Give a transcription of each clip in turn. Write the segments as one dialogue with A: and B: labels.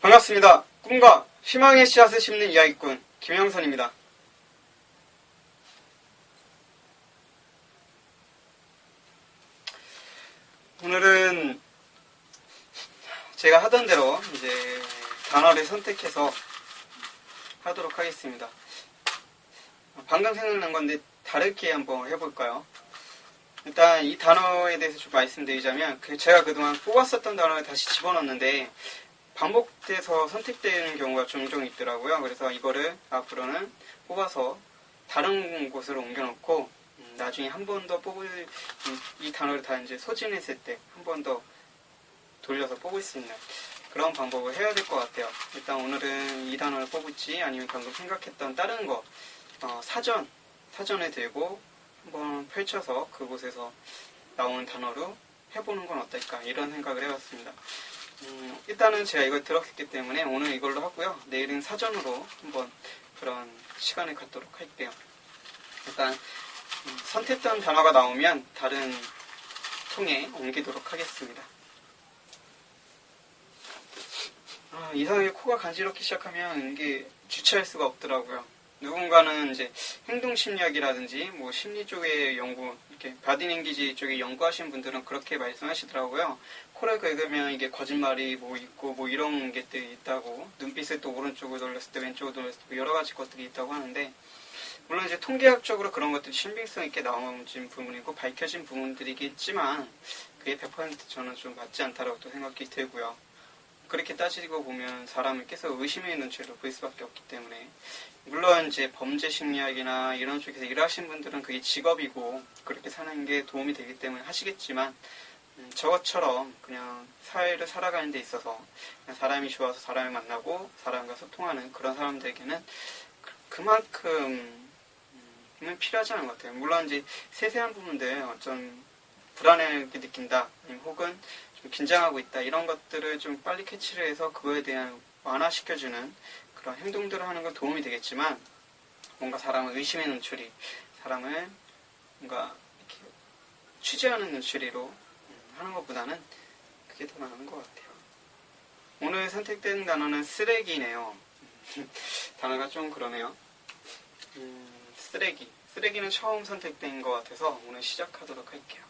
A: 반갑습니다. 꿈과 희망의 씨앗을 심는 이야기꾼 김영선입니다. 오늘은 제가 하던 대로 이제 단어를 선택해서 하도록 하겠습니다. 방금 생각난 건데 다르게 한번 해볼까요? 일단 이 단어에 대해서 좀 말씀드리자면 제가 그동안 뽑았었던 단어를 다시 집어넣었는데 반복돼서 선택되는 경우가 종종 있더라고요. 그래서 이거를 앞으로는 뽑아서 다른 곳으로 옮겨놓고 나중에 한 번 더 뽑을 이 단어를 다 이제 소진했을 때 한 번 더 돌려서 뽑을 수 있는 그런 방법을 해야 될 것 같아요. 일단 오늘은 이 단어를 뽑을지 아니면 방금 생각했던 다른 거 사전에 들고 한번 펼쳐서 그곳에서 나오는 단어로 해보는 건 어떨까 이런 생각을 해봤습니다. 일단은 제가 이걸 들었기 때문에 오늘 이걸로 하고요. 내일은 사전으로 한번 그런 시간을 갖도록 할게요. 일단 선택했던 단어가 나오면 다른 통에 옮기도록 하겠습니다. 이상하게 코가 간지럽기 시작하면 이게 주체할 수가 없더라고요. 누군가는 이제 행동심리학이라든지 뭐 심리 쪽에 연구, 이렇게 바디랭귀지 쪽에 연구하신 분들은 그렇게 말씀하시더라고요. 코를 긁으면 이게 거짓말이 뭐 있고 뭐 이런 게 있다고, 눈빛을 또 오른쪽으로 돌렸을 때 왼쪽으로 돌렸을 때 뭐 여러 가지 것들이 있다고 하는데, 물론 이제 통계학적으로 그런 것들이 신빙성 있게 나온 부분이고 밝혀진 부분들이겠지만 그게 100% 저는 좀 맞지 않다라고 또 생각이 들고요. 그렇게 따지고 보면 사람은 계속 의심의 눈치로 보일 수밖에 없기 때문에, 물론 이제 범죄 심리학이나 이런 쪽에서 일하시는 분들은 그게 직업이고 그렇게 사는 게 도움이 되기 때문에 하시겠지만, 저것처럼 그냥 사회를 살아가는 데 있어서 그냥 사람이 좋아서 사람을 만나고 사람과 소통하는 그런 사람들에게는 그만큼은 필요하지 않은 것 같아요. 물론 이제 세세한 부분들 좀 불안하게 느낀다, 혹은 좀 긴장하고 있다, 이런 것들을 좀 빨리 캐치를 해서 그거에 대한 완화시켜주는 그런 행동들을 하는 건 도움이 되겠지만, 뭔가 사람을 의심의 눈초리, 사람을 뭔가 이렇게 취재하는 눈초리로 하는 것보다는 그게 더 나은 것 같아요. 오늘 선택된 단어는 쓰레기네요. 단어가 좀 그러네요. 쓰레기는 처음 선택된 것 같아서 오늘 시작하도록 할게요.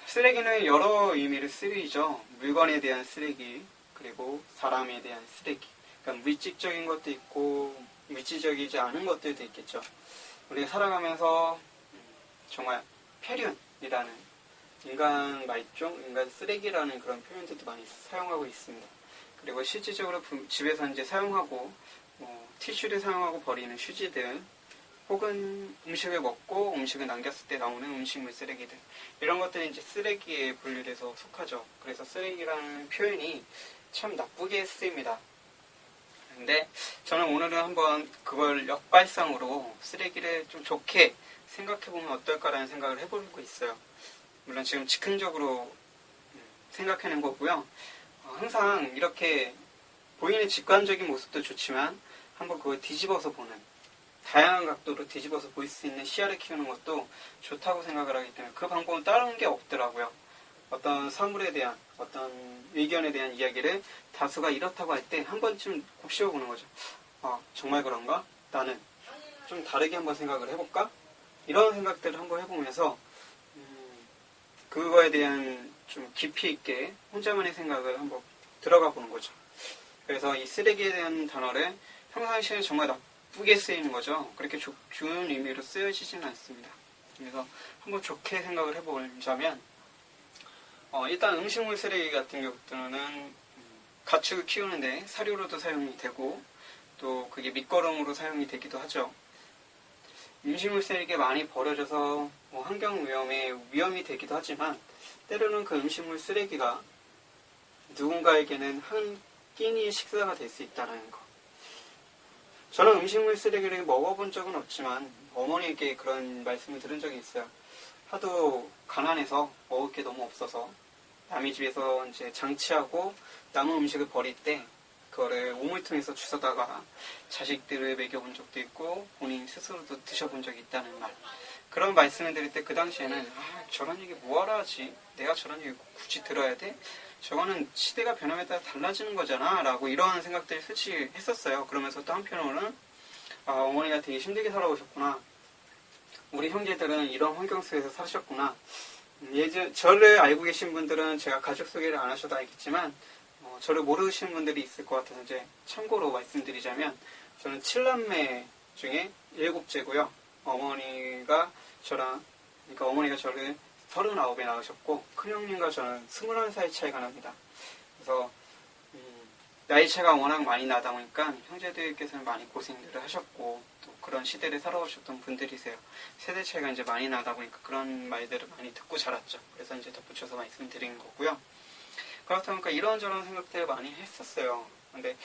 A: 쓰레기는 여러 의미를 쓰이죠. 물건에 대한 쓰레기, 그리고 사람에 대한 쓰레기. 그러니까 물질적인 것도 있고 물질적이지 않은 것들도 있겠죠. 우리가 살아가면서 정말 폐륜이라는 인간 말종, 인간 쓰레기라는 그런 표현들도 많이 사용하고 있습니다. 그리고 실질적으로 집에서 이제 사용하고 티슈를 사용하고 버리는 휴지들, 혹은 음식을 먹고 음식을 남겼을 때 나오는 음식물 쓰레기들, 이런 것들이 이제 쓰레기에 분류돼서 속하죠. 그래서 쓰레기라는 표현이 참 나쁘게 쓰입니다. 근데 저는 오늘은 한번 그걸 역발상으로 쓰레기를 좀 좋게 생각해보면 어떨까라는 생각을 해보고 있어요. 물론 지금 즉흥적으로 생각해낸 거고요. 항상 이렇게 보이는 직관적인 모습도 좋지만 한번 그걸 뒤집어서 보는, 다양한 각도로 뒤집어서 볼 수 있는 시야를 키우는 것도 좋다고 생각을 하기 때문에 그 방법은 다른 게 없더라고요. 어떤 사물에 대한, 어떤 의견에 대한 이야기를 다수가 이렇다고 할 때 한 번쯤 곱씹어보는 거죠. 정말 그런가? 나는 좀 다르게 한번 생각을 해볼까? 이런 생각들을 한번 해보면서 그거에 대한 좀 깊이 있게 혼자만의 생각을 한번 들어가 보는 거죠. 그래서 이 쓰레기에 대한 단어를 평상시에 정말 나쁘게 쓰이는 거죠. 그렇게 좋은 의미로 쓰여지지는 않습니다. 그래서 한번 좋게 생각을 해보자면, 일단 음식물 쓰레기 같은 경우는 가축을 키우는데 사료로도 사용이 되고, 또 그게 밑거름으로 사용이 되기도 하죠. 음식물 쓰레기가 많이 버려져서 환경 오염에 위험이 되기도 하지만, 때로는 그 음식물 쓰레기가 누군가에게는 한 끼니의 식사가 될 수 있다는 거. 저는 음식물 쓰레기를 먹어본 적은 없지만 어머니에게 그런 말씀을 들은 적이 있어요. 하도 가난해서 먹을 게 너무 없어서 남의 집에서 이제 장치하고 남은 음식을 버릴 때 그거를 우물통에서 주워다가 자식들을 먹여본 적도 있고 본인 스스로도 드셔본 적이 있다는 말. 그런 말씀을 드릴 때 그 당시에는 저런 얘기 뭐하러 하지? 내가 저런 얘기 굳이 들어야 돼? 저거는 시대가 변함에 따라 달라지는 거잖아 라고 이런 생각들이 솔직히 했었어요. 그러면서 또 한편으로는 어머니가 되게 힘들게 살아오셨구나, 우리 형제들은 이런 환경 속에서 사셨구나. 저를 알고 계신 분들은 제가 가족 소개를 안 하셔도 알겠지만 저를 모르시는 분들이 있을 것 같아서 이제 참고로 말씀드리자면, 저는 7남매 중에 7째고요. 어머니가 저를 39에 낳으셨고, 큰형님과 저는 21살 차이가 납니다. 그래서 나이 차가 워낙 많이 나다 보니까 형제들께서는 많이 고생들을 하셨고, 또 그런 시대를 살아오셨던 분들이세요. 세대 차이가 이제 많이 나다 보니까 그런 말들을 많이 듣고 자랐죠. 그래서 이제 덧붙여서 말씀드린 거고요. 그렇다 보니까 이런저런 생각들을 많이 했었어요. 근데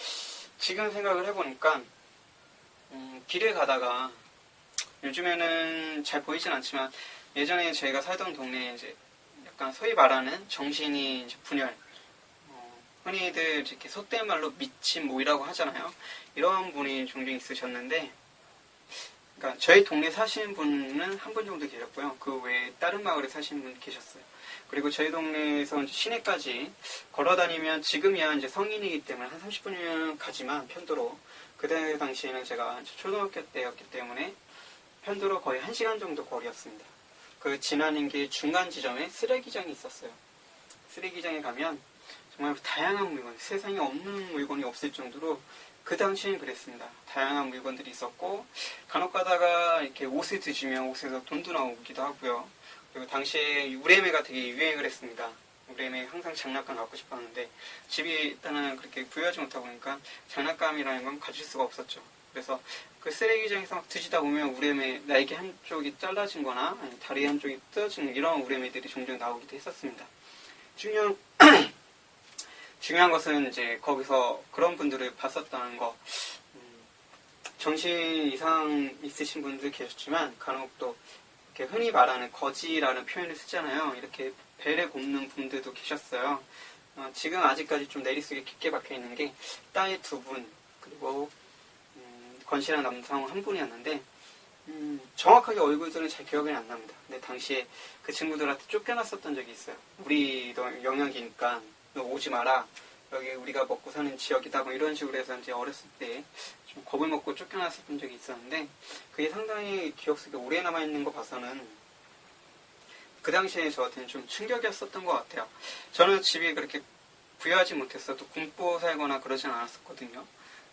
A: 지금 생각을 해보니까 길을 가다가, 요즘에는 잘 보이진 않지만 예전에 저희가 살던 동네에 이제 약간 소위 말하는 정신이 이제 분열, 흔히들 이렇게 속된 말로 미친 모이라고 하잖아요. 이런 분이 종종 있으셨는데, 그러니까 저희 동네 사시는 분은 한 분 정도 계셨고요. 그 외에 다른 마을에 사시는 분 계셨어요. 그리고 저희 동네에서 이제 시내까지 걸어다니면, 지금이야 이제 성인이기 때문에 한 30분이면 가지만 편도로, 그때 당시에는 제가 초등학교 때였기 때문에 편도로 거의 1시간 정도 거리였습니다. 그 지나는 길 중간 지점에 쓰레기장이 있었어요. 쓰레기장에 가면 정말 다양한 물건, 세상에 없는 물건이 없을 정도로 그 당시엔 그랬습니다. 다양한 물건들이 있었고, 간혹 가다가 이렇게 옷을 뒤지면 옷에서 돈도 나오기도 하고요. 그리고 당시에 우레메가 되게 유행을 했습니다. 우레메 항상 장난감 갖고 싶었는데, 집이 일단은 그렇게 부유하지 못하고 보니까 장난감이라는 건 가질 수가 없었죠. 그래서 그 쓰레기장에서 막 뒤지다 보면 우레메 날개 한쪽이 잘라진 거나 아니면 다리 한쪽이 뜯어진 이런 우레메들이 종종 나오기도 했었습니다. 중요한 것은 이제 거기서 그런 분들을 봤었다는 거. 정신 이상 있으신 분들 계셨지만 간혹 또 이렇게 흔히 말하는 거지라는 표현을 쓰잖아요. 이렇게 배를 굽는 분들도 계셨어요. 지금 아직까지 좀 내리속에 깊게 박혀있는 게 딸 2분, 그리고 건실한 남성 1분이었는데, 정확하게 얼굴들은 잘 기억이 안 납니다. 근데 당시에 그 친구들한테 쫓겨났었던 적이 있어요. 우리 너 영역이니까 너 오지 마라, 여기 우리가 먹고 사는 지역이다, 뭐 이런 식으로 해서 이제 어렸을 때 좀 겁을 먹고 쫓겨났었던 적이 있었는데, 그게 상당히 기억 속에 오래 남아있는 거 봐서는 그 당시에 저한테는 좀 충격이었었던 것 같아요. 저는 집이 그렇게 부유하지 못했어도 굶고 살거나 그러진 않았었거든요.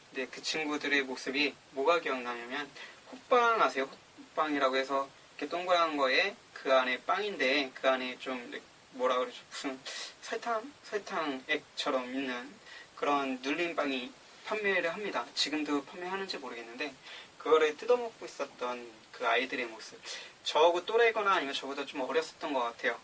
A: 근데 그 친구들의 모습이 뭐가 기억나냐면, 호빵 아세요? 호빵이라고 해서 이렇게 동그란 거에 그 안에 빵인데, 그 안에 좀 뭐라 그러죠? 무슨 설탕액처럼 있는 그런 눌린 빵이 판매를 합니다. 지금도 판매하는지 모르겠는데, 그거를 뜯어먹고 있었던 그 아이들의 모습. 저하고 또래거나 아니면 저보다 좀 어렸었던 것 같아요.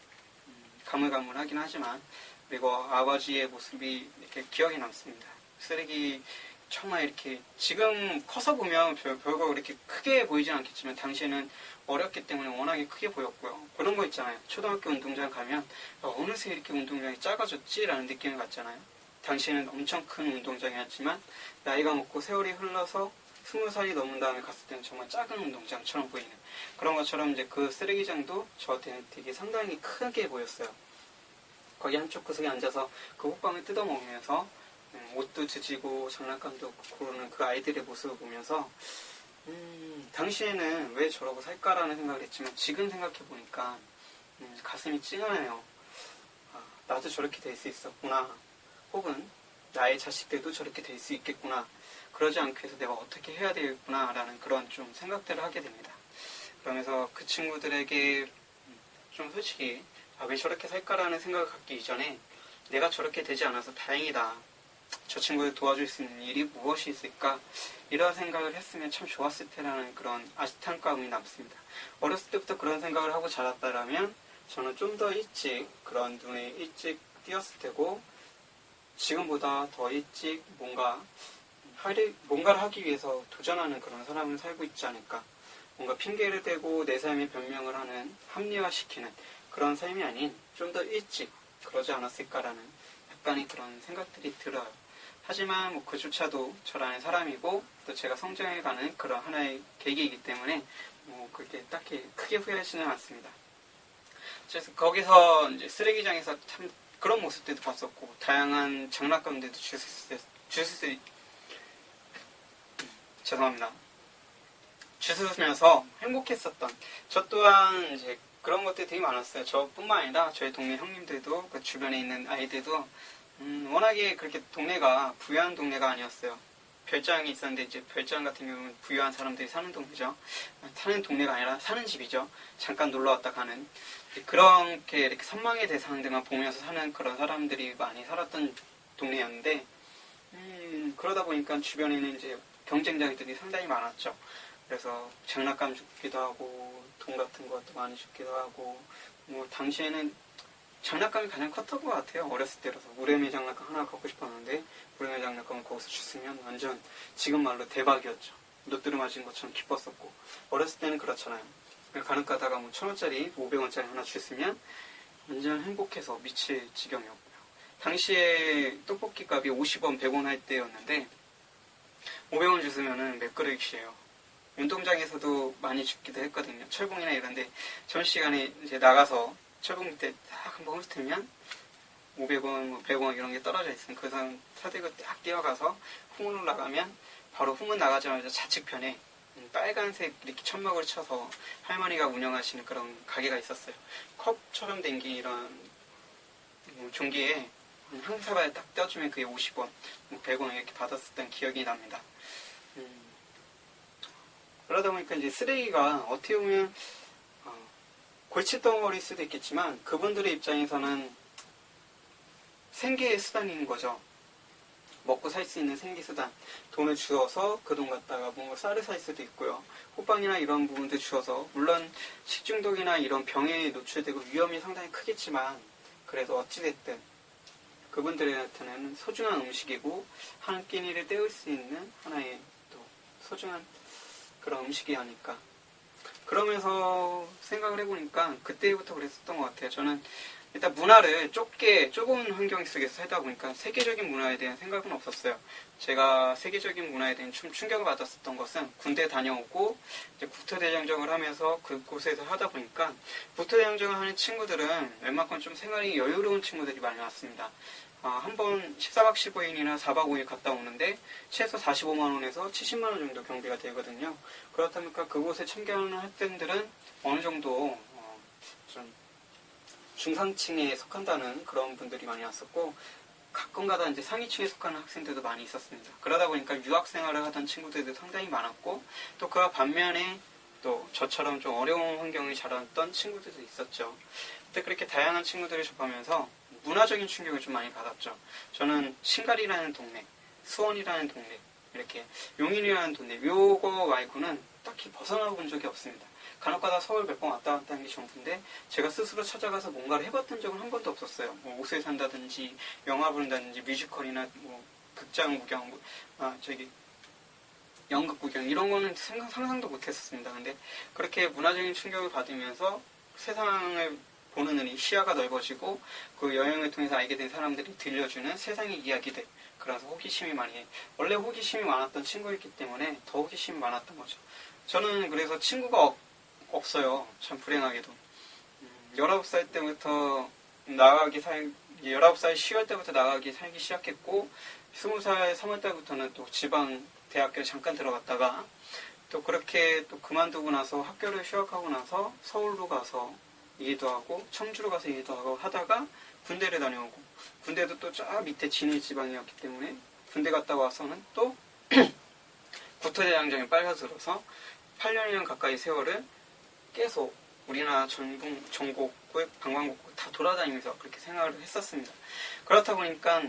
A: 가물가물하긴 하지만. 그리고 아버지의 모습이 이렇게 기억에 남습니다. 쓰레기 정말 이렇게 지금 커서 보면 별거 그렇게 크게 보이진 않겠지만, 당시에는 어렸기 때문에 워낙에 크게 보였고요. 그런 거 있잖아요. 초등학교 운동장 가면 어느새 이렇게 운동장이 작아졌지? 라는 느낌을 받잖아요. 당시에는 엄청 큰 운동장이었지만 나이가 먹고 세월이 흘러서 20살이 넘은 다음에 갔을 때는 정말 작은 운동장처럼 보이는 그런 것처럼, 이제 그 쓰레기장도 저한테는 되게 상당히 크게 보였어요. 거기 한쪽 구석에 앉아서 그 호빵을 뜯어먹으면서 옷도 뒤지고 장난감도 고르는 그 아이들의 모습을 보면서 당시에는 왜 저러고 살까라는 생각을 했지만, 지금 생각해보니까 가슴이 찡하네요. 나도 저렇게 될 수 있었구나, 혹은 나의 자식들도 저렇게 될 수 있겠구나, 그러지 않기 위해서 내가 어떻게 해야 되겠구나 라는 그런 좀 생각들을 하게 됩니다. 그러면서 그 친구들에게 좀 솔직히 왜 저렇게 살까라는 생각을 갖기 이전에 내가 저렇게 되지 않아서 다행이다, 저 친구를 도와줄 수 있는 일이 무엇이 있을까, 이런 생각을 했으면 참 좋았을 테라는 그런 아쉬움감이 남습니다. 어렸을 때부터 그런 생각을 하고 자랐다라면 저는 좀 더 일찍 그런 눈에 일찍 띄었을 테고, 지금보다 더 일찍 뭔가를 하기 위해서 도전하는 그런 사람을 살고 있지 않을까. 뭔가 핑계를 대고 내 삶에 변명을 하는, 합리화시키는 그런 삶이 아닌 좀 더 일찍 그러지 않았을까라는 약간의 그런 생각들이 들어요. 하지만 뭐 그조차도 저라는 사람이고 또 제가 성장해가는 그런 하나의 계기이기 때문에 뭐 그렇게 딱히 크게 후회하지는 않습니다. 그래서 거기서 이제 쓰레기장에서 참 그런 모습들도 봤었고, 다양한 장난감들도 죄송합니다. 주스면서 행복했었던, 저 또한 이제 그런 것들이 되게 많았어요. 저뿐만 아니라 저희 동네 형님들도, 그 주변에 있는 아이들도 워낙에 그렇게 동네가 부유한 동네가 아니었어요. 별장이 있었는데, 이제 별장 같은 경우는 부유한 사람들이 사는 동네죠. 사는 동네가 아니라 사는 집이죠. 잠깐 놀러 왔다 가는. 그렇게 이렇게 선망의 대상들만 보면서 사는 그런 사람들이 많이 살았던 동네였는데, 그러다 보니까 주변에는 이제 경쟁자들이 상당히 많았죠. 그래서 장난감 줍기도 하고, 돈 같은 것도 많이 줍기도 하고, 뭐 당시에는 장난감이 가장 컸던 것 같아요. 어렸을 때라서. 무레미 장난감 하나 갖고 싶었는데, 무레미 장난감을 거기서 줬으면 완전 지금 말로 대박이었죠. 롯데로 맞은 것처럼 기뻤었고, 어렸을 때는 그렇잖아요. 간혹 가다가 뭐 1,000원짜리, 500원짜리 하나 줬으면 완전 행복해서 미칠 지경이었고요. 당시에 떡볶이 값이 50원, 100원 할 때였는데, 500원 줬으면은 몇 그릇이에요. 운동장에서도 많이 줍기도 했거든요. 철봉이나 이런데 점심시간에 이제 나가서 철봉 밑에 딱 한번 훑으면 500원, 100원 이런 게 떨어져 있으면 그 사람 사들고 딱 뛰어가서 후문으로 나가면 바로 후문 나가자마자 좌측편에 빨간색 이렇게 천막을 쳐서 할머니가 운영하시는 그런 가게가 있었어요. 컵처럼 된 게 이런 종기에 한 사발 딱 떼어주면 그게 50원, 100원 이렇게 받았었던 기억이 납니다. 그러다 보니까 이제 쓰레기가 어떻게 보면 골칫덩어리일 수도 있겠지만 그분들의 입장에서는 생계의 수단인 거죠. 먹고 살 수 있는 생계수단. 돈을 주어서 그 돈 갖다가 뭔가 쌀을 살 수도 있고요. 호빵이나 이런 부분들 주어서 물론 식중독이나 이런 병에 노출되고 위험이 상당히 크겠지만 그래도 어찌됐든 그분들한테는 소중한 음식이고 한 끼니를 때울 수 있는 하나의 또 소중한 그런 음식이 아닐까. 그러면서 생각을 해보니까 그때부터 그랬었던 것 같아요. 저는 일단 문화를 좁은 환경 속에서 살다 보니까 세계적인 문화에 대한 생각은 없었어요. 제가 세계적인 문화에 대한 충격을 받았었던 것은 군대 다녀오고 이제 국토대장정을 하면서 그곳에서 하다 보니까 국토대장정을 하는 친구들은 웬만큼 좀 생활이 여유로운 친구들이 많이 왔습니다. 한 번 14박 15일이나 4박 5일 갔다 오는데 최소 45만 원에서 70만 원 정도 경비가 되거든요. 그렇다 보니까 그곳에 참가하는 학생들은 어느 정도 좀 중상층에 속한다는 그런 분들이 많이 왔었고 가끔가다 이제 상위층에 속하는 학생들도 많이 있었습니다. 그러다 보니까 유학 생활을 하던 친구들도 상당히 많았고 또 그와 반면에 또 저처럼 좀 어려운 환경을 자랐던 친구들도 있었죠. 그때 그렇게 다양한 친구들을 접하면서 문화적인 충격을 좀 많이 받았죠. 저는 신갈이라는 동네, 수원이라는 동네, 이렇게 용인이라는 동네, 요거 말고는 딱히 벗어나 본 적이 없습니다. 간혹가다 서울 몇 번 왔다 갔다 하는 게 전부인데 제가 스스로 찾아가서 뭔가를 해봤던 적은 한 번도 없었어요. 뭐 옷을 산다든지 영화 본다든지 뮤지컬이나 뭐 극장 구경, 연극 구경 이런 거는 상상도 못했었습니다. 근데 그렇게 문화적인 충격을 받으면서 세상을 보는 눈이 시야가 넓어지고 그 여행을 통해서 알게 된 사람들이 들려주는 세상의 이야기들, 그래서 호기심이 원래 호기심이 많았던 친구였기 때문에 더 호기심이 많았던 거죠. 저는 그래서 친구가 없어요. 참 불행하게도. 19살 때부터 19살 10월 때부터 나가기 살기 시작했고 20살 3월 때부터는 또 지방 대학교에 잠깐 들어갔다가 또 그렇게 또 그만두고 나서 학교를 휴학하고 나서 서울로 가서 일도 하고 청주로 가서 일도 하고 하다가 군대를 다녀오고 군대도 또 저 밑에 진해 지방이었기 때문에 군대 갔다 와서는 또 국토대장정에 빨려들어서 8년이나 가까이 세월을 계속 우리나라 전국을 방방곡곡 다 돌아다니면서 그렇게 생활을 했었습니다. 그렇다 보니까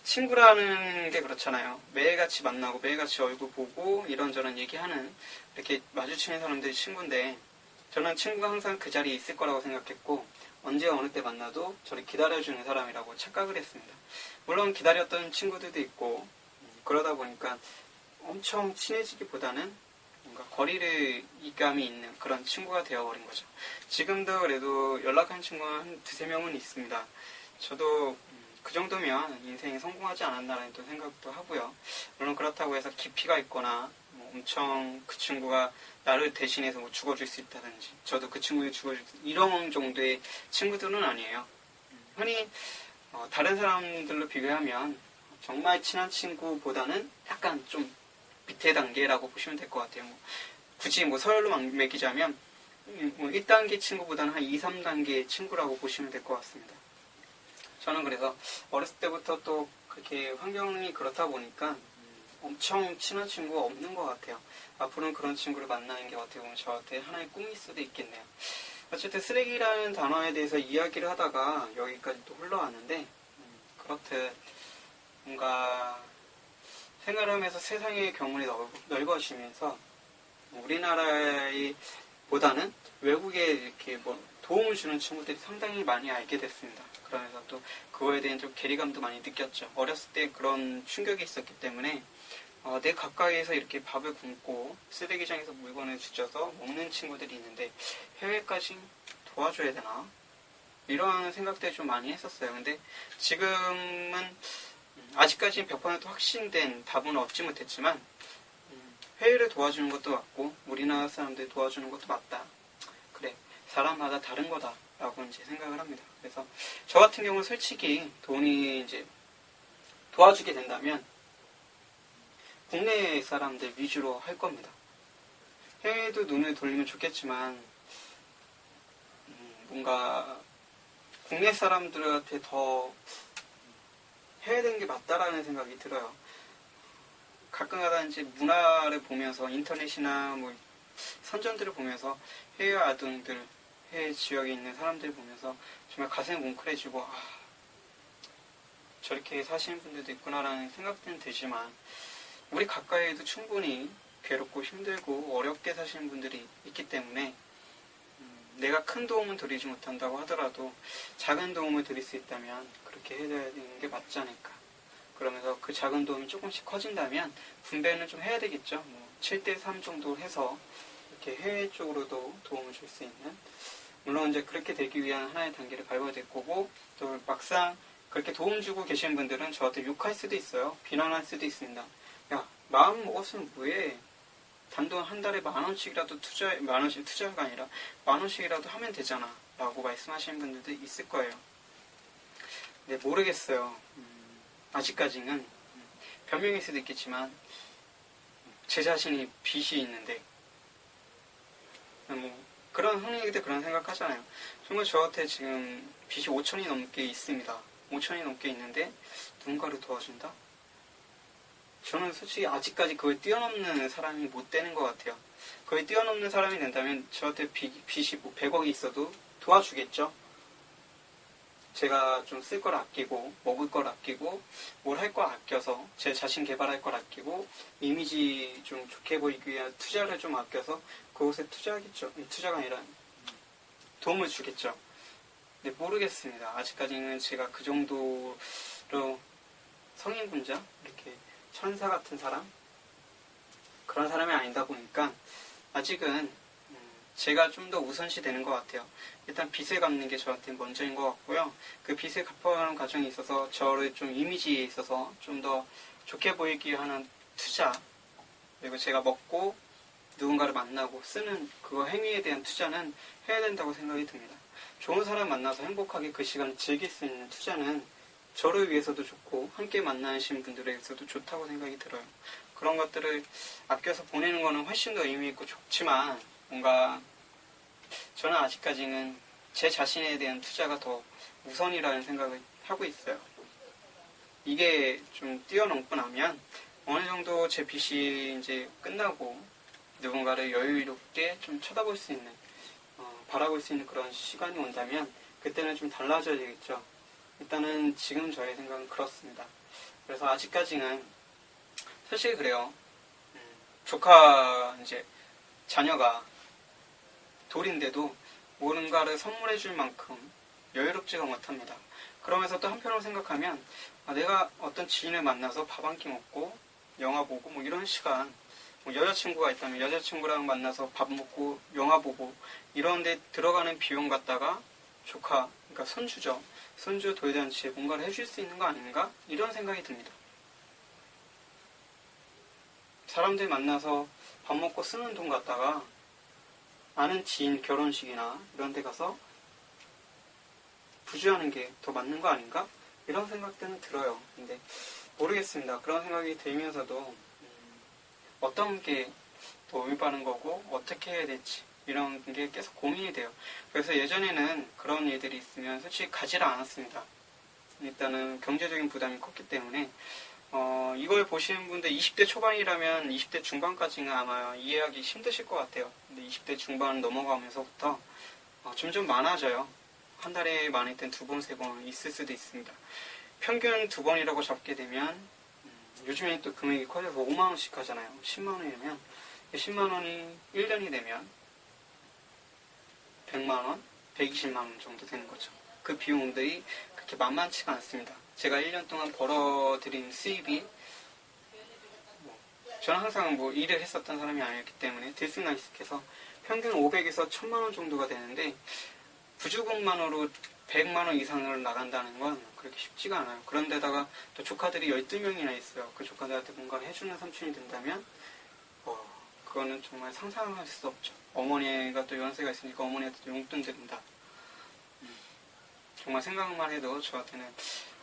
A: 친구라는 게 그렇잖아요. 매일같이 만나고 매일같이 얼굴 보고 이런저런 얘기하는 이렇게 마주치는 사람들이 친구인데 저는 친구가 항상 그 자리에 있을 거라고 생각했고 언제 어느 때 만나도 저를 기다려주는 사람이라고 착각을 했습니다. 물론 기다렸던 친구들도 있고 그러다 보니까 엄청 친해지기보다는 뭔가 거리를 이감이 있는 그런 친구가 되어버린 거죠. 지금도 그래도 연락한 친구가 한 2-3명은 있습니다. 저도 그 정도면 인생에 성공하지 않았나라는 또 생각도 하고요. 물론 그렇다고 해서 깊이가 있거나 뭐 엄청 그 친구가 나를 대신해서 뭐 죽어줄 수 있다든지 저도 그 친구를 죽어줄 수 이런 정도의 친구들은 아니에요. 흔히 다른 사람들로 비교하면 정말 친한 친구보다는 약간 좀 밑에 단계라고 보시면 될 것 같아요. 굳이 서열로 매기자면 1단계 친구보다는 한 2, 3단계 친구라고 보시면 될 것 같습니다. 저는 그래서 어렸을 때부터 또 그렇게 환경이 그렇다 보니까 엄청 친한 친구가 없는 것 같아요. 앞으로는 그런 친구를 만나는 게 어떻게 보면 저한테 하나의 꿈일 수도 있겠네요. 어쨌든 쓰레기라는 단어에 대해서 이야기를 하다가 여기까지 또 흘러왔는데 그렇듯 뭔가 생활하면서 세상의 경문이 넓어지면서 우리나라의 보다는 외국에 이렇게 도움을 주는 친구들이 상당히 많이 알게 됐습니다. 그러면서 또 그거에 대한 좀 괴리감도 많이 느꼈죠. 어렸을 때 그런 충격이 있었기 때문에 내 가까이에서 이렇게 밥을 굶고 쓰레기장에서 물건을 주워서 먹는 친구들이 있는데 해외까지 도와줘야 되나? 이런 생각들을 좀 많이 했었어요. 근데 지금은 아직까지는 100% 확신된 답은 얻지 못했지만 해외를 도와주는 것도 맞고 우리나라 사람들 도와주는 것도 맞다. 그래, 사람마다 다른 거다 라고 이제 생각을 합니다. 그래서 저 같은 경우는 솔직히 돈이 이제 도와주게 된다면 국내 사람들 위주로 할 겁니다. 해외도 눈을 돌리면 좋겠지만 뭔가 국내 사람들한테 더 해야 되는 게 맞다라는 생각이 들어요. 가끔가다 이제 문화를 보면서 인터넷이나 선전들을 보면서 해외 아동들, 해외 지역에 있는 사람들을 보면서 정말 가슴이 뭉클해지고 저렇게 사시는 분들도 있구나라는 생각은 들지만 우리 가까이에도 충분히 괴롭고 힘들고 어렵게 사시는 분들이 있기 때문에 내가 큰 도움은 드리지 못한다고 하더라도 작은 도움을 드릴 수 있다면 그렇게 해야 되는 게 맞지 않을까. 그러면서 그 작은 도움이 조금씩 커진다면 분배는 좀 해야 되겠죠. 7대3 정도 해서 이렇게 해외 쪽으로도 도움을 줄 수 있는, 물론 이제 그렇게 되기 위한 하나의 단계를 밟아야 될 거고, 또 막상 그렇게 도움 주고 계신 분들은 저한테 욕할 수도 있어요. 비난할 수도 있습니다. 야, 마음 먹었으면 뭐해? 단돈 한 달에 10,000원씩이라도 만원씩 투자가 아니라 10,000원씩이라도 하면 되잖아 라고 말씀하시는 분들도 있을 거예요. 근데 모르겠어요. 아직까지는 변명일 수도 있겠지만 제 자신이 빚이 있는데 그런 흔히들 그런 생각하잖아요. 정말 저한테 지금 빚이 5천이 넘게 있습니다. 5천이 넘게 있는데 누군가를 도와준다? 저는 솔직히 아직까지 그걸 뛰어넘는 사람이 못 되는 것 같아요. 그걸 뛰어넘는 사람이 된다면 저한테 빚이 100억이 있어도 도와주겠죠. 제가 좀 쓸 걸 아끼고 먹을 걸 아끼고 뭘 할 걸 아껴서 제 자신 개발할 걸 아끼고 이미지 좀 좋게 보이기 위한 투자를 좀 아껴서 그곳에 투자하겠죠. 투자가 아니라 도움을 주겠죠. 근데 모르겠습니다. 아직까지는 제가 그 정도로 성인군자 이렇게 천사 같은 사람 그런 사람이 아니다 보니까 아직은 제가 좀 더 우선시 되는 것 같아요. 일단 빚을 갚는 게 저한테 먼저인 것 같고요. 그 빚을 갚아가는 과정에 있어서 저를 좀 이미지에 있어서 좀 더 좋게 보이기 하는 투자, 그리고 제가 먹고 누군가를 만나고 쓰는 그 행위에 대한 투자는 해야 된다고 생각이 듭니다. 좋은 사람 만나서 행복하게 그 시간을 즐길 수 있는 투자는 저를 위해서도 좋고 함께 만나신 분들에 위해서도 좋다고 생각이 들어요. 그런 것들을 아껴서 보내는 거는 훨씬 더 의미 있고 좋지만 뭔가 저는 아직까지는 제 자신에 대한 투자가 더 우선이라는 생각을 하고 있어요. 이게 좀 뛰어넘고 나면 어느 정도 제 빚이 이제 끝나고 누군가를 여유롭게 좀 쳐다볼 수 있는, 바라볼 수 있는 그런 시간이 온다면 그때는 좀 달라져야 되겠죠. 일단은 지금 저의 생각은 그렇습니다. 그래서 아직까지는 사실 그래요. 조카 이제 자녀가 돌인데도 뭔가를 선물해 줄 만큼 여유롭지가 못합니다. 그러면서 또 한편으로 생각하면 내가 어떤 지인을 만나서 밥 한 끼 먹고 영화 보고 이런 시간, 여자친구가 있다면 여자친구랑 만나서 밥 먹고 영화 보고 이런 데 들어가는 비용 갖다가 조카, 그러니까 손주죠. 손주 돌잔치에 뭔가를 해줄 수 있는 거 아닌가? 이런 생각이 듭니다. 사람들 만나서 밥 먹고 쓰는 돈 갖다가 아는 지인 결혼식이나 이런 데 가서 부주하는 게 더 맞는 거 아닌가? 이런 생각들은 들어요. 근데 모르겠습니다. 그런 생각이 들면서도 어떤 게 더 올바른 거고 어떻게 해야 될지 이런 게 계속 고민이 돼요. 그래서 예전에는 그런 일들이 있으면 솔직히 가지를 않았습니다. 일단은 경제적인 부담이 컸기 때문에 이걸 보시는 분들 20대 초반이라면 20대 중반까지는 아마 이해하기 힘드실 것 같아요. 근데 20대 중반 넘어가면서부터 점점 많아져요. 한 달에 많을 땐 2번, 3번 있을 수도 있습니다. 평균 2번이라고 잡게 되면 요즘에 또 금액이 커져서 5만원씩 하잖아요. 10만원이면 10만원이 1년이 되면 100만원, 120만원 정도 되는 거죠. 그 비용들이 그렇게 만만치가 않습니다. 제가 1년 동안 벌어들인 수입이 저는 항상 일을 했었던 사람이 아니었기 때문에 들쑥날쑥해서 평균 500에서 1000만원 정도가 되는데 부주공만으로 100만원 이상을 나간다는 건 그렇게 쉽지가 않아요. 그런데다가 또 조카들이 12명이나 있어요. 그 조카들한테 뭔가를 해주는 삼촌이 된다면 그거는 정말 상상할 수 없죠. 어머니가 또 연세가 있으니까 어머니한테 용돈 드린다. 정말 생각만 해도 저한테는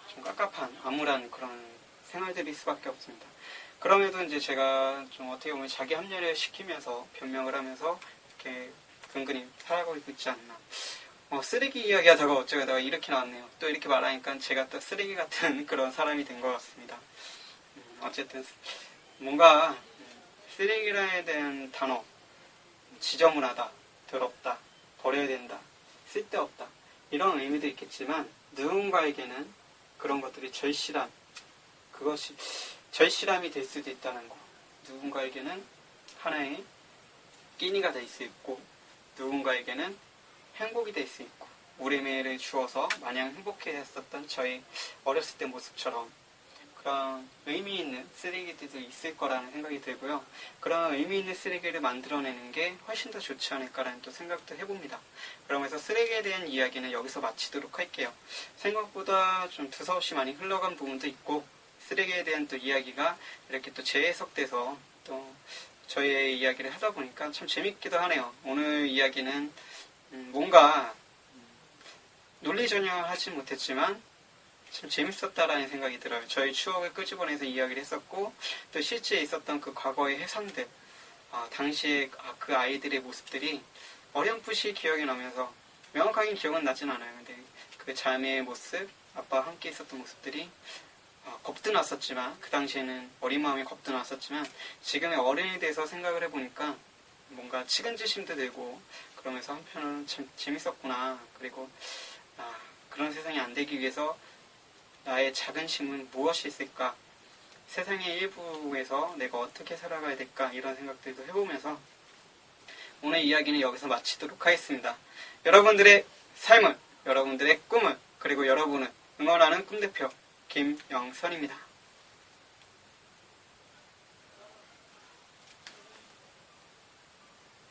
A: 좀 깝깝한 암울한 그런 생활들일 수밖에 없습니다. 그럼에도 이제 제가 좀 어떻게 보면 자기 합리화를 시키면서 변명을 하면서 이렇게 근근히 살아가고 있지 않나. 쓰레기 이야기 하다가 어쩌다가 이렇게 나왔네요. 또 이렇게 말하니까 제가 또 쓰레기 같은 그런 사람이 된 것 같습니다. 어쨌든 뭔가 쓰레기라에 대한 단어, 지저분하다, 더럽다, 버려야 된다, 쓸데없다 이런 의미도 있겠지만 누군가에게는 그런 것들이 절실한 그것이 절실함이 될 수도 있다는 거. 누군가에게는 하나의 끼니가 될 수 있고 누군가에게는 행복이 될 수 있고 우레메를 주어서 마냥 행복해했었던 저의 어렸을 때 모습처럼 그런 의미 있는 쓰레기들도 있을 거라는 생각이 들고요. 그런 의미 있는 쓰레기를 만들어내는 게 훨씬 더 좋지 않을까라는 또 생각도 해봅니다. 그러면서 쓰레기에 대한 이야기는 여기서 마치도록 할게요. 생각보다 좀 두서없이 많이 흘러간 부분도 있고 쓰레기에 대한 또 이야기가 이렇게 또 재해석돼서 또 저의 이야기를 하다 보니까 참 재밌기도 하네요. 오늘 이야기는 뭔가 논리전혀하지 못했지만 참 재밌었다라는 생각이 들어요. 저희 추억을 끄집어내서 이야기를 했었고 또 실제 있었던 그 과거의 해상들 당시에 그 아이들의 모습들이 어렴풋이 기억이 나면서 명확하게 기억은 나진 않아요. 근데 그 자매의 모습, 아빠와 함께 있었던 모습들이 겁도 났었지만 그 당시에는 어린 마음에 겁도 났었지만 지금의 어른이 돼서 생각을 해보니까 뭔가 측은지심도 들고 그러면서 한편으로는 참 재밌었구나. 그리고 그런 세상이 안 되기 위해서 나의 작은 힘은 무엇이 있을까? 세상의 일부에서 내가 어떻게 살아가야 될까? 이런 생각들도 해보면서 오늘 이야기는 여기서 마치도록 하겠습니다. 여러분들의 삶을, 여러분들의 꿈을, 그리고 여러분을 응원하는 꿈대표 김영선입니다.